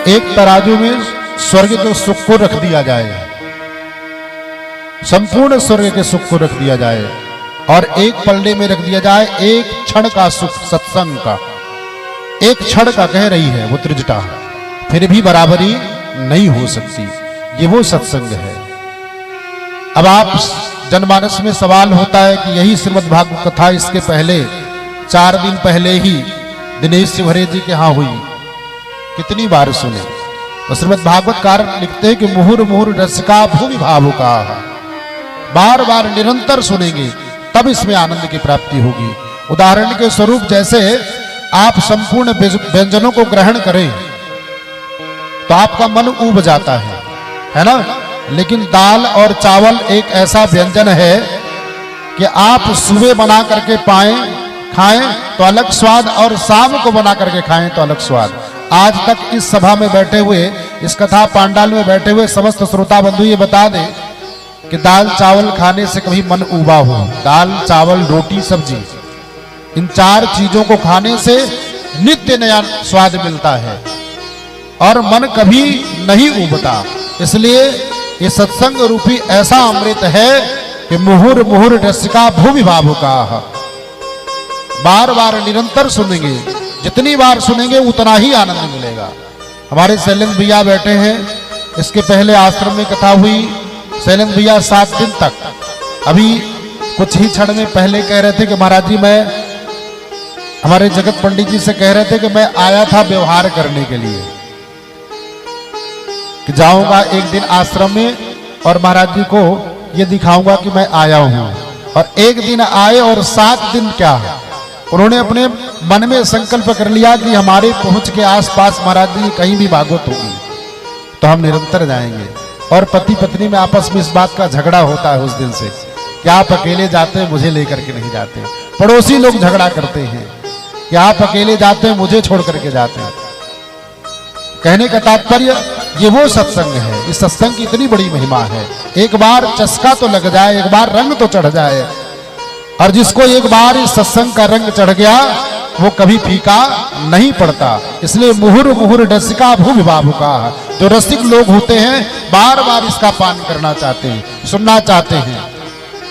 एक तराजू में स्वर्ग के सुख को रख दिया जाए, संपूर्ण स्वर्ग के सुख को रख दिया जाए, और एक पलड़े में रख दिया जाए एक क्षण का सुख सत्संग का। एक क्षण का कह रही है वो त्रिजटा, फिर भी बराबरी नहीं हो सकती। ये वो सत्संग है। अब आप जनमानस में सवाल होता है कि यही श्रीमद् भागवत कथा इसके पहले 4 दिन पहले ही दिनेश शिवहरे जी के यहाँ हुई, कितनी बार सुने। तो श्रीमद् भागवतकार लिखते हैं कि मुहुर मुहुर रसिका भूमि भावुका, बार बार निरंतर सुनेंगे तब इसमें आनंद की प्राप्ति होगी। उदाहरण के स्वरूप जैसे आप संपूर्ण व्यंजनों को ग्रहण करें तो आपका मन ऊब जाता है ना। लेकिन दाल और चावल एक ऐसा व्यंजन है कि आप सुबह बना करके खाएं तो अलग स्वाद, और शाम को बना करके खाएं तो अलग स्वाद। आज तक इस सभा में बैठे हुए, इस कथा पांडाल में बैठे हुए समस्त श्रोता बंधु ये बता दें कि दाल चावल खाने से कभी मन ऊबा हो? दाल चावल रोटी सब्जी, इन 4 चीजों को खाने से नित्य नया स्वाद मिलता है और मन कभी नहीं ऊबता। इसलिए ये सत्संग रूपी ऐसा अमृत है कि मुहुर मुहुर रसिका भूमि भावुका, बार बार निरंतर सुनेंगे, जितनी बार सुनेंगे उतना ही आनंद मिलेगा। हमारे शैलेंद्र भैया बैठे हैं, इसके पहले आश्रम में कथा हुई। शैलेंद्र भैया 7 दिन तक, अभी कुछ ही क्षण में पहले कह रहे थे कि महाराज जी मैं हमारे जगत पंडित जी से कह रहे थे कि मैं आया था व्यवहार करने के लिए, कि जाऊंगा एक दिन आश्रम में और महाराज जी को ये दिखाऊंगा कि मैं आया हूं। और एक दिन आए और 7 दिन क्या, उन्होंने अपने मन में संकल्प कर लिया कि हमारे पहुंच के आसपास महाराज जी कहीं भी भागवत होगी तो हम निरंतर जाएंगे। और पति पत्नी में आपस में इस बात का झगड़ा होता है उस दिन से कि आप अकेले जाते हैं, मुझे लेकर के नहीं जाते। पड़ोसी लोग झगड़ा करते हैं कि आप अकेले जाते हैं, मुझे छोड़ करके जाते हैं। कहने का तात्पर्य ये वो सत्संग है। इस सत्संग की इतनी बड़ी महिमा है। एक बार चस्का तो लग जाए, एक बार रंग तो चढ़ जाए, और जिसको एक बार इस सत्संग का रंग चढ़ गया वो कभी फीका नहीं पड़ता। इसलिए मुहुर मुहुर रसिका भूमि भावुका, जो रसिक लोग होते हैं बार बार इसका पान करना चाहते हैं, सुनना चाहते हैं।